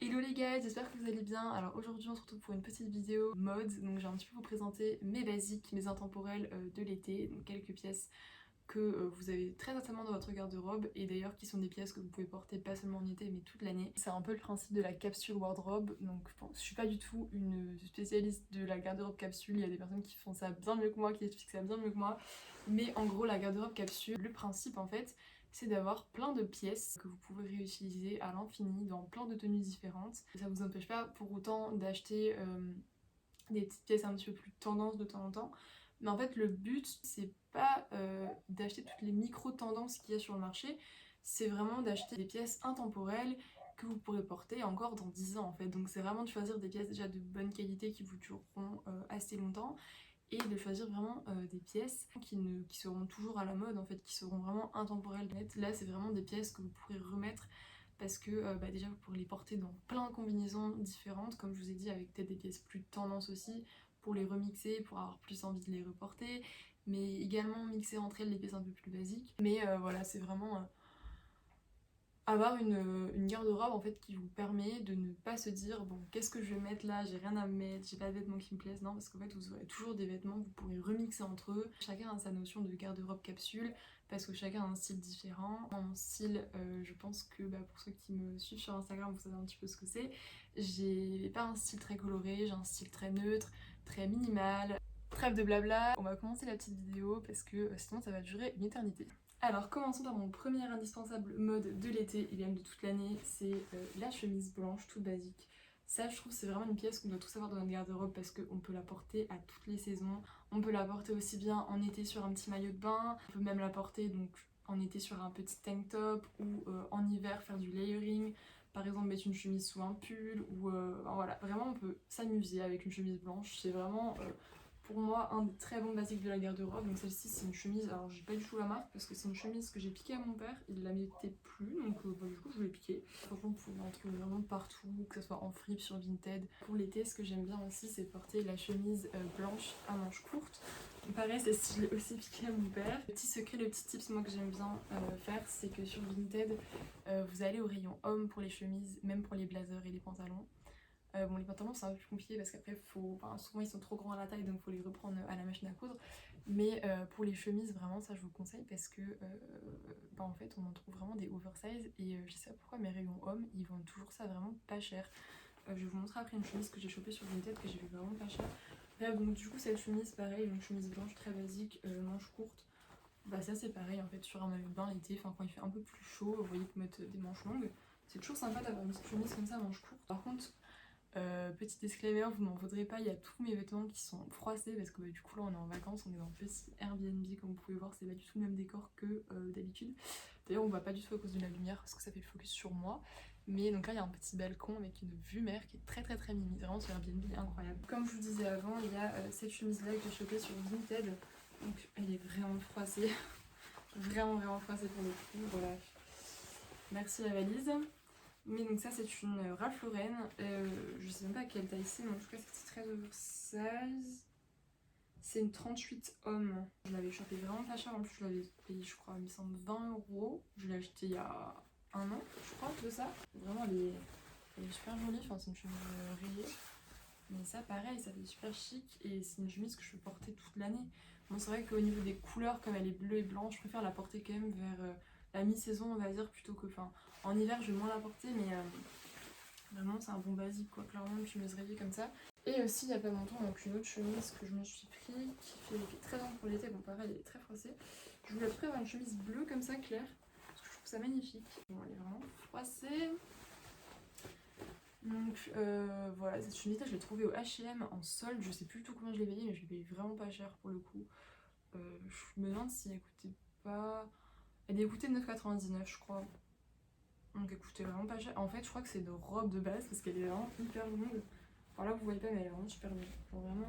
Hello les gars, j'espère que vous allez bien. Alors aujourd'hui on se retrouve pour une petite vidéo mode, donc j'ai un petit peu vous présenter mes basiques, mes intemporels de l'été, donc quelques pièces que vous avez très certainement dans votre garde-robe et d'ailleurs qui sont des pièces que vous pouvez porter pas seulement en été mais toute l'année. C'est un peu le principe de la capsule wardrobe, donc bon, je suis pas du tout une spécialiste de la garde-robe capsule, il y a des personnes qui font ça bien mieux que moi, qui expliquent ça bien mieux que moi, mais en gros la garde-robe capsule, le principe en fait, c'est d'avoir plein de pièces que vous pouvez réutiliser à l'infini dans plein de tenues différentes. Ça vous empêche pas pour autant d'acheter des petites pièces un petit peu plus tendance de temps en temps. Mais en fait, le but, c'est pas d'acheter toutes les micro-tendances qu'il y a sur le marché, c'est vraiment d'acheter des pièces intemporelles que vous pourrez porter encore dans 10 ans en fait. Donc c'est vraiment de choisir des pièces déjà de bonne qualité qui vous dureront assez longtemps et de choisir vraiment des pièces qui seront toujours à la mode en fait, qui seront vraiment intemporelles. Là, c'est vraiment des pièces que vous pourrez remettre parce que déjà vous pourrez les porter dans plein de combinaisons différentes, comme je vous ai dit, avec peut-être des pièces plus tendance aussi, pour les remixer, pour avoir plus envie de les reporter, mais également mixer entre elles les pièces un peu plus basiques. Mais voilà, c'est vraiment avoir une garde-robe en fait qui vous permet de ne pas se dire bon qu'est-ce que je vais mettre là, j'ai rien à me mettre, j'ai pas de vêtements qui me plaisent, non, parce qu'en fait vous aurez toujours des vêtements que vous pourrez remixer entre eux. Chacun a sa notion de garde-robe capsule parce que chacun a un style différent. Mon style, je pense que pour ceux qui me suivent sur Instagram vous savez un petit peu ce que c'est. J'ai pas un style très coloré, j'ai un style très neutre, très minimal. Trêve de blabla, on va commencer la petite vidéo parce que sinon ça va durer une éternité. Alors commençons par mon premier indispensable mode de l'été et même de toute l'année, c'est la chemise blanche toute basique. Ça je trouve c'est vraiment une pièce qu'on doit tous avoir dans notre garde-robe parce qu'on peut la porter à toutes les saisons. On peut la porter aussi bien en été sur un petit maillot de bain, on peut même la porter donc en été sur un petit tank top ou en hiver faire du layering. Par exemple mettre une chemise sous un pull ou voilà, vraiment on peut s'amuser avec une chemise blanche, c'est vraiment pour moi un des très bons basiques de la garde-robe. Donc celle-ci c'est une chemise, alors j'ai pas du tout la marque parce que c'est une chemise que j'ai piquée à mon père, il la mettait plus donc du coup je l'ai piquée. Franchement vous pouvez en trouver vraiment partout, que ce soit en fripe, sur Vinted. Pour l'été ce que j'aime bien aussi c'est porter la chemise blanche à manches courtes. Pareil c'est stylé aussi piqué à mon père. Le petit secret, le petit tips moi que j'aime bien faire, c'est que sur Vinted vous allez au rayon homme pour les chemises, même pour les blazers et les pantalons. Bon les pantalons c'est un peu plus compliqué parce qu'après souvent ils sont trop grands à la taille donc faut les reprendre à la machine à coudre, mais pour les chemises vraiment ça je vous conseille parce que en fait on en trouve vraiment des oversize et je sais pas pourquoi mes rayons hommes ils vendent toujours ça vraiment pas cher. Je vais vous montrer après une chemise que j'ai chopée sur Vinted que j'ai vu vraiment pas cher. Bref, donc du coup cette chemise pareil, une chemise blanche très basique, manches courtes. Ça c'est pareil en fait sur un maillot de bain l'été, enfin quand il fait un peu plus chaud, vous voyez pour mettre des manches longues. C'est toujours sympa d'avoir une petite chemise comme ça manches courtes. Par contre petit disclaimer, vous m'en voudrez pas, il y a tous mes vêtements qui sont froissés parce que du coup là on est en vacances, on est dans le petit Airbnb comme vous pouvez voir, c'est pas du tout le même décor que d'habitude. D'ailleurs on voit pas du tout à cause de la lumière parce que ça fait le focus sur moi. Mais donc là il y a un petit balcon avec une vue mer qui est très très très mimi, vraiment ce Airbnb est incroyable. Comme je vous disais avant, il y a cette chemise là que j'ai chopée sur Vinted, donc elle est vraiment froissée, vraiment froissée pour le coup, voilà. Merci la valise. Mais donc ça c'est une Ralph Lauren, je sais même pas à quelle taille c'est mais en tout cas c'est très oversize. C'est une 38 homme. Je l'avais chopé vraiment pas cher, en plus je l'avais payé je crois 820 €. Je l'ai acheté il y a un an je crois de ça. Vraiment elle est super jolie, enfin c'est une chemise rayée. Mais ça pareil, ça fait super chic et c'est une chemise que je peux porter toute l'année. Bon c'est vrai qu'au niveau des couleurs comme elle est bleue et blanche, je préfère la porter quand même vers la mi-saison on va dire plutôt que... Enfin en hiver je vais moins la porter mais vraiment c'est un bon basique quoi, clairement une chemise rayée comme ça. Et aussi il y a pas longtemps donc une autre chemise que je me suis pris qui fait très bien pour l'été, bon pareil elle est très froissée. Je voulais après avoir une chemise bleue comme ça claire parce que je trouve ça magnifique. Bon elle est vraiment froissée. Donc voilà, cette chemise là je l'ai trouvée au H&M en solde, je sais plus du tout combien je l'ai payée mais je l'ai payée vraiment pas cher pour le coup. Je me demande si elle coûtait pas... Elle a coûté 9,99 je crois. Donc elle coûtait vraiment pas cher. En fait je crois que c'est de robe de base parce qu'elle est vraiment hyper longue. Alors là vous voyez pas mais elle est vraiment super longue. Genre vraiment...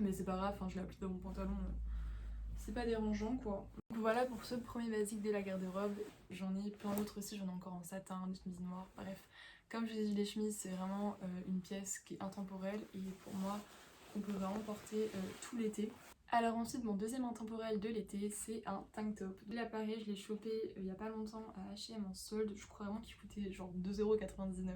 Mais c'est pas grave, je l'ai appliquée dans mon pantalon. C'est pas dérangeant quoi. Donc voilà pour ce premier basique de la garde-robe. J'en ai plein d'autres aussi, j'en ai encore en satin, des chemises noires, bref. Comme je vous ai dit les chemises c'est vraiment une pièce qui est intemporelle et pour moi on peut vraiment porter tout l'été. Alors ensuite, mon deuxième intemporel de l'été, c'est un tank top. Il apparaît, je l'ai chopé il y a pas longtemps à H&M en solde. Je crois vraiment qu'il coûtait genre 2,99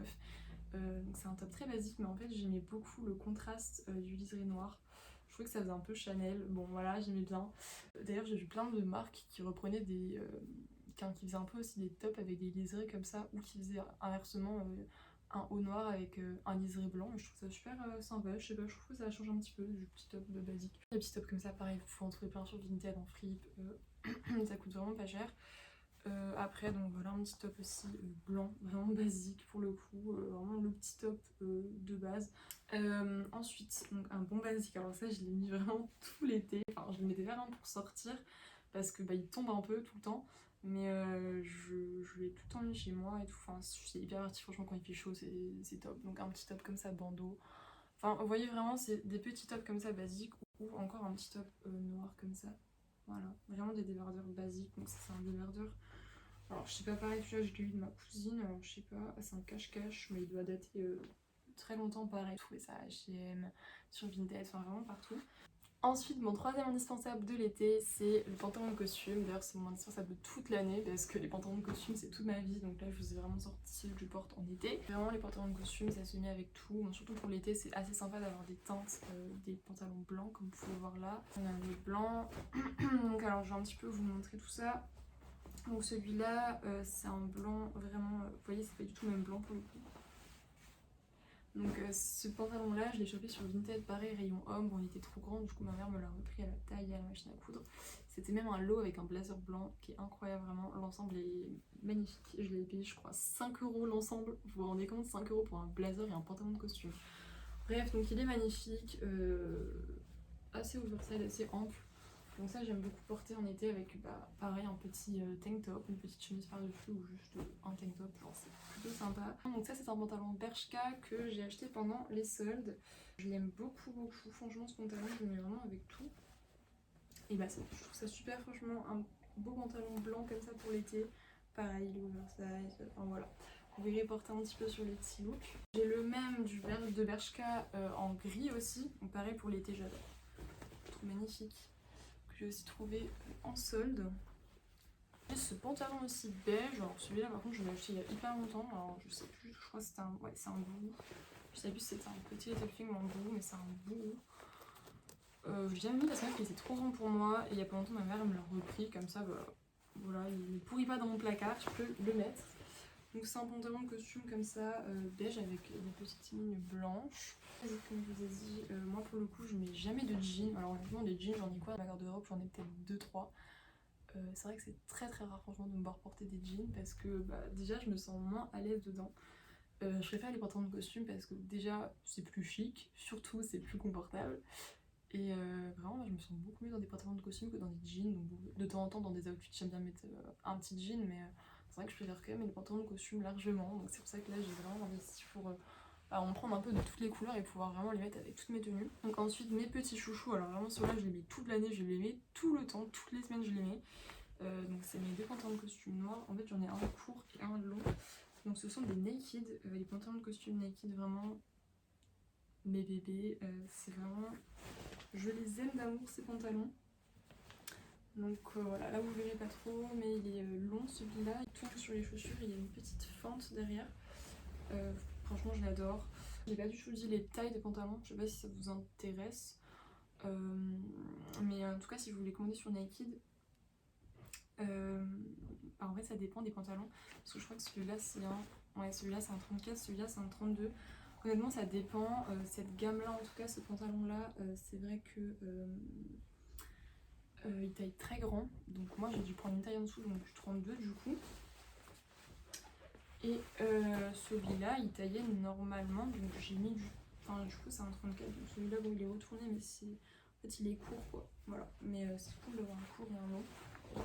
€. Donc c'est un top très basique, mais en fait j'aimais beaucoup le contraste du liseré noir. Je trouvais que ça faisait un peu Chanel. Bon voilà, j'aimais bien. D'ailleurs j'ai vu plein de marques qui reprenaient qui faisaient un peu aussi des tops avec des liserés comme ça, ou qui faisaient inversement un haut noir avec un liseré blanc. Et je trouve ça super sympa. Je sais pas, je trouve que ça change un petit peu du petit top de basique. Les petits tops comme ça, pareil, faut en trouver plein sur Vinted, en fripe. Ça coûte vraiment pas cher. Après, donc voilà, un petit top aussi blanc, vraiment basique pour le coup, vraiment le petit top de base. Ensuite, donc un bon basique, alors ça je l'ai mis vraiment tout l'été, enfin je le mettais vraiment pour sortir parce que bah, il tombe un peu tout le temps, mais je l'ai tout le temps mis chez moi et tout, enfin c'est hyper pratique, franchement quand il fait chaud c'est top. Donc un petit top comme ça bandeau, enfin vous voyez vraiment c'est des petits tops comme ça basiques, ou encore un petit top noir comme ça. Voilà, vraiment des débardeurs basiques, donc ça c'est un débardeur. Alors je sais pas, pareil, celui-là je l'ai eu de ma cousine, alors je sais pas, c'est un cache-cache, mais il doit dater très longtemps, pareil. J'ai trouvé ça à H&M, sur Vinted, enfin vraiment partout. Ensuite, mon troisième indispensable de l'été, c'est le pantalon de costume. D'ailleurs, c'est mon indispensable de toute l'année parce que les pantalons de costume, c'est toute ma vie. Donc là, je vous ai vraiment sorti ceux que je porte en été. Vraiment, les pantalons de costume, ça se met avec tout. Bon, surtout pour l'été, c'est assez sympa d'avoir des teintes, des pantalons blancs, comme vous pouvez voir là. On a le blanc. Donc, alors, je vais un petit peu vous montrer tout ça. Donc, celui-là, c'est un blanc vraiment. Vous voyez, c'est pas du tout le même blanc pour le coup. Donc ce pantalon là je l'ai chopé sur Vinted, pareil rayon homme, bon il était trop grand, du coup ma mère me l'a repris à la taille et à la machine à coudre. C'était même un lot avec un blazer blanc qui est incroyable vraiment, l'ensemble est magnifique, je l'ai payé je crois 5 € l'ensemble, vous vous rendez compte, 5 € pour un blazer et un pantalon de costume. Bref, donc il est magnifique, assez oversize, assez ample. Donc ça j'aime beaucoup porter en été avec bah, pareil un petit tank top, une petite chemise par-dessus ou juste un tank top, genre c'est plutôt sympa. Donc ça c'est un pantalon Bershka que j'ai acheté pendant les soldes. Je l'aime beaucoup beaucoup, franchement ce pantalon je le mets vraiment avec tout. Et bah je trouve ça super, franchement un beau pantalon blanc comme ça pour l'été. Pareil il est oversize, enfin voilà. Vous verrez porter un petit peu sur les petits looks. J'ai le même de Bershka en gris aussi, donc pareil pour l'été j'adore. Je trouve magnifique. J'ai aussi trouvé en solde. Et ce pantalon aussi beige, alors celui-là par contre je l'ai acheté il y a hyper longtemps, alors je sais plus, je crois que c'était ouais, c'est un bout. Je sais plus si c'était un petit Little Thing ou un bout, mais c'est un bout. Je l'ai jamais mis parce qu'il était trop grand pour moi et il y a pas longtemps ma mère me l'a repris comme ça, bah, voilà, il ne pourrit pas dans mon placard, je peux le mettre. Donc c'est un pantalon de costume comme ça, beige avec des petites lignes blanches. Comme je vous ai dit, moi pour le coup je mets jamais de jeans. Alors honnêtement les jeans j'en ai quoi dans ma garde-robe, j'en ai peut-être 2-3. C'est vrai que c'est très très rare franchement de me voir porter des jeans parce que bah, déjà je me sens moins à l'aise dedans. Je préfère les pantalons de costume parce que déjà c'est plus chic, surtout c'est plus confortable. Et vraiment moi, je me sens beaucoup mieux dans des pantalons de costume que dans des jeans. Donc de temps en temps dans des outfits j'aime bien mettre un petit jean, mais c'est vrai que je préfère quand même les pantalons de costume largement. Donc c'est pour ça que là j'ai vraiment investi pour en prendre un peu de toutes les couleurs et pouvoir vraiment les mettre avec toutes mes tenues. Donc ensuite mes petits chouchous, alors vraiment ceux-là je les mets toute l'année, je les mets tout le temps, toutes les semaines je les mets. Donc c'est mes deux pantalons de costume noirs, en fait j'en ai un court et un long. Donc ce sont des naked, les pantalons de costume naked vraiment mes bébés, c'est vraiment, je les aime d'amour ces pantalons. Donc voilà, là vous verrez pas trop, mais il est long celui-là, il tourne sur les chaussures, il y a une petite fente derrière. Franchement je l'adore. J'ai pas du tout dit les tailles des pantalons, je sais pas si ça vous intéresse. Mais en tout cas si vous voulez commander sur Naked, bah en fait ça dépend des pantalons. Parce que je crois que celui-là c'est un. Ouais, celui-là c'est un 34, celui-là c'est un 32. Honnêtement ça dépend. Cette gamme là en tout cas, ce pantalon là, c'est vrai que il taille très grand. Donc moi j'ai dû prendre une taille en dessous, donc du 32 du coup. Et celui-là il taillait normalement, donc j'ai mis du. Enfin du coup c'est un 34, donc celui-là bon il est retourné mais c'est. En fait il est court quoi. Voilà. Mais c'est cool d'avoir un court et un long.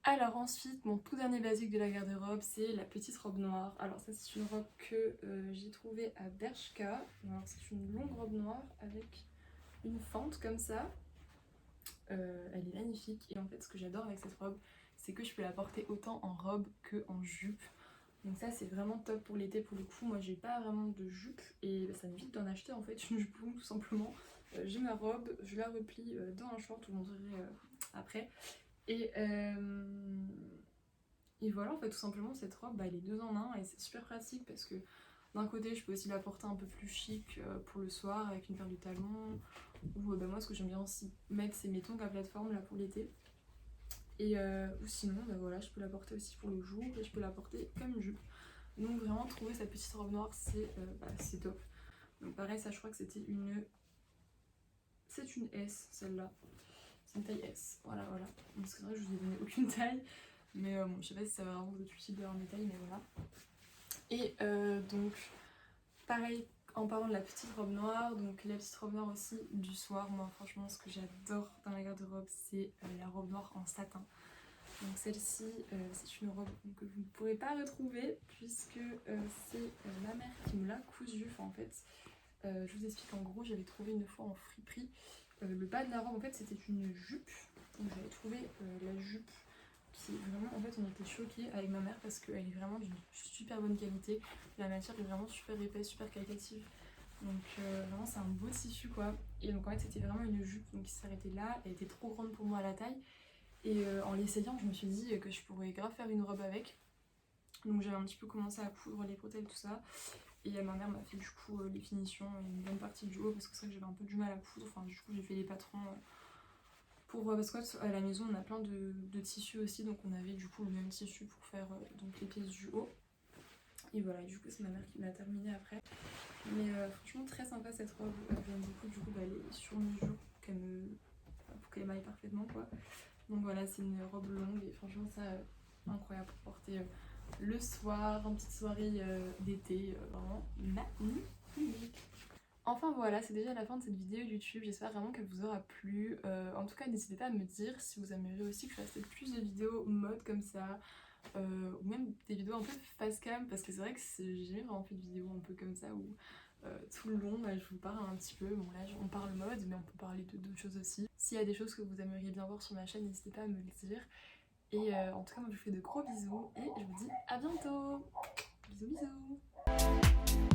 Alors ensuite, mon tout dernier basique de la garde-robe, c'est la petite robe noire. Alors ça c'est une robe que j'ai trouvée à Bershka. Alors c'est une longue robe noire avec une fente comme ça. Elle est magnifique et en fait ce que j'adore avec cette robe, c'est que je peux la porter autant en robe que en jupe. Donc ça c'est vraiment top pour l'été pour le coup. Moi j'ai pas vraiment de jupe et ça m'évite d'en acheter en fait une jupe longue tout simplement. j'ai ma robe, je la replie dans un short, je vous montrerai après. Et voilà, en fait, tout simplement, cette robe, elle est 2 en 1 et c'est super pratique parce que d'un côté, je peux aussi la porter un peu plus chic pour le soir avec une paire de talons. Ou moi, ce que j'aime bien aussi mettre, c'est mes tongs à plateforme là pour l'été. Et ou sinon, voilà, je peux la porter aussi pour le jour et je peux la porter comme une jupe. Donc vraiment, trouver cette petite robe noire, c'est top. Donc pareil, ça, je crois que c'est une S, celle-là. C'est une taille S, voilà. Parce que c'est vrai que je vous ai donné aucune taille. Mais bon, je sais pas si ça va vraiment vous être utile d'avoir mes tailles, mais voilà. Et donc, pareil, en parlant de la petite robe noire, donc la petite robe noire aussi du soir, moi franchement ce que j'adore dans la garde-robe, c'est la robe noire en satin. Donc celle-ci, c'est une robe que vous ne pourrez pas retrouver puisque c'est ma mère qui me l'a cousue. Enfin, en fait, je vous explique, en gros, j'avais trouvé une fois en friperie le bas de la robe, en fait c'était une jupe. Donc j'avais trouvé la jupe qui vraiment, en fait on était choqués avec ma mère parce qu'elle est vraiment d'une super bonne qualité. La matière est vraiment super épaisse, super qualitative. Donc vraiment c'est un beau tissu quoi. Et donc en fait c'était vraiment une jupe donc, qui s'arrêtait là, elle était trop grande pour moi à la taille. Et en l'essayant je me suis dit que je pourrais grave faire une robe avec. Donc j'avais un petit peu commencé à coudre les bretelles tout ça. Et ma mère m'a fait du coup les finitions et une bonne partie du haut parce que c'est vrai que j'avais un peu du mal à coudre. Enfin du coup j'ai fait les patrons parce qu'à la maison on a plein de tissus aussi, donc on avait du coup le même tissu pour faire donc les pièces du haut. Et voilà, du coup c'est ma mère qui l'a terminé après. Mais franchement très sympa cette robe, j'aime beaucoup du coup les sur-mesure pour qu'elle m'aille parfaitement quoi. Donc voilà, c'est une robe longue et franchement ça incroyable pour porter le soir, en petite soirée d'été, vraiment magnifique. Enfin voilà, c'est déjà la fin de cette vidéo YouTube, j'espère vraiment qu'elle vous aura plu. En tout cas, n'hésitez pas à me dire si vous aimeriez aussi que je fasse plus de vidéos mode comme ça, ou même des vidéos un peu face cam, parce que c'est vrai que j'ai jamais vraiment fait de vidéos un peu comme ça où tout le long je vous parle un petit peu. Bon là on parle mode, mais on peut parler d'autres choses aussi. S'il y a des choses que vous aimeriez bien voir sur ma chaîne, n'hésitez pas à me le dire. Et en tout cas, moi je vous fais de gros bisous et je vous dis à bientôt. Bisous bisous.